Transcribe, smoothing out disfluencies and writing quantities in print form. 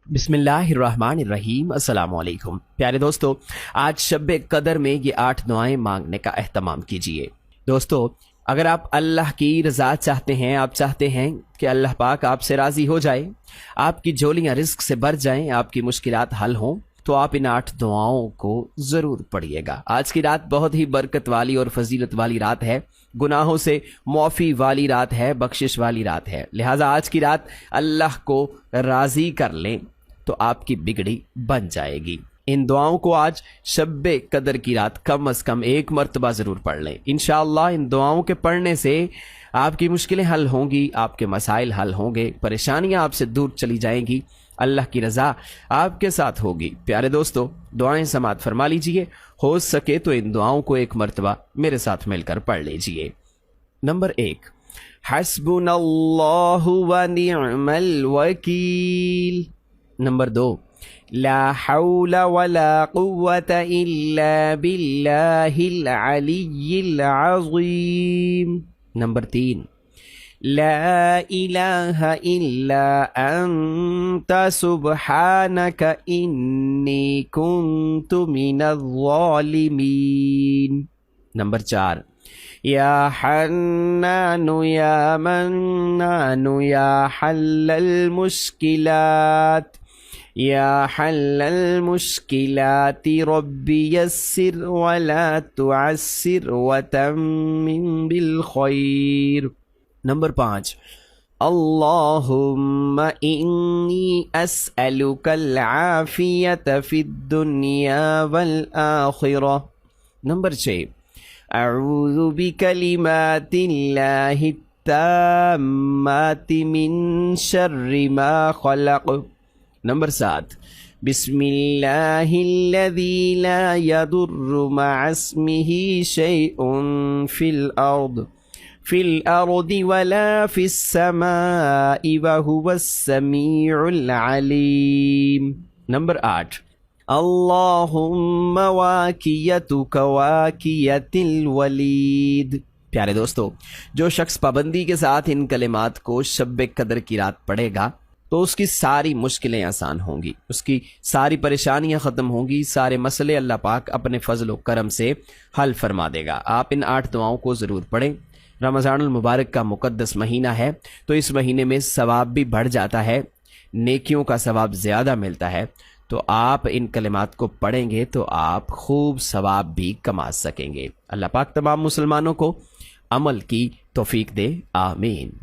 बिस्मिल्लाहिर्रहमानिर्रहीम। अस्सलाम वालेकुम प्यारे दोस्तों, आज शब कदर में ये 8 दुआएं मांगने का एहतमाम कीजिए। दोस्तों, अगर आप अल्लाह की रज़ा चाहते हैं, आप चाहते हैं कि अल्लाह पाक आपसे राज़ी हो जाए, आपकी झोलियाँ रिज़्क से भर जाएं, आपकी मुश्किलात हल हों, तो आप इन 8 दुआओं को ज़रूर पढ़िएगा। आज की रात बहुत ही बरकत वाली और फजीलत वाली रात है, गुनाहों से मुआफ़ी वाली रात है, बख्शिश वाली रात है। लिहाजा आज की रात अल्लाह को राज़ी कर लें तो आपकी बिगड़ी बन जाएगी। इन दुआओं को आज शब्बे कदर की रात कम अज़ कम 1 मरतबा ज़रूर पढ़ लें। इंशाअल्लाह इन दुआओं के पढ़ने से आपकी मुश्किलें हल होंगी, आपके मसाइल हल होंगे, परेशानियां आपसे दूर चली जाएंगी, अल्लाह की रज़ा आपके साथ होगी। प्यारे दोस्तों, दुआएं समात फरमा लीजिए। हो सके तो इन दुआओं को 1 मरतबा मेरे साथ मिलकर पढ़ लीजिए। नंबर 1, हस्बुनल्लाहु व निअमल वकील। नंबर 2, ला हौला वला कुव्वता इल्ला बिल्लाहिल अलिय्यिल अज़ीम। नंबर 3, ला इलाहा इल्ला अंता सुब्हानक इन्नी कुन्तु मिनज़ ज़ालिमीन। नंबर 4, या हन्नानु या मन्नानु या हल्लल मुश्किलात या हल्लल मुश्किलाति रब्बी यस्सिर वला तुअस्सिर वतम्मिम बिल खैर। नंबर 5, अल्लाहुम्मा इन्नी अस्अलुकल आफियत फिद दुनिया वल आखिरह। नंबर 6, अऊज़ु बिकलिमातिल्लाहि ताम्माति मिन शर्रि मा खलक़। नंबर 7, बिस्मिल्लाहिल्लज़ी ला यदुर्रु मअस्मिही शैउन फिल अर्दि वला फिस्समाइ वहुवस समीउल अलीम। नंबर 8, अल्लाहुम्मा वाकियतुका वाकियतिल वलीद। प्यारे दोस्तों, जो शख्स पाबंदी के साथ इन कलिमात को शब कदर की रात पढ़ेगा तो उसकी सारी मुश्किलें आसान होंगी, उसकी सारी परेशानियां ख़त्म होंगी, सारे मसले अल्लाह पाक अपने फजल व करम से हल फरमा देगा। आप इन 8 दुआओं को ज़रूर पढ़ें। रमज़ानुल मुबारक का मुक़द्दस महीना है, तो इस महीने में सवाब भी बढ़ जाता है, नेकियों का सवाब ज़्यादा मिलता है। तो आप इन कलिमात को पढ़ेंगे तो आप खूब सवाब भी कमा सकेंगे। अल्लाह पाक तमाम मुसलमानों को अमल की तौफीक दे, आमीन।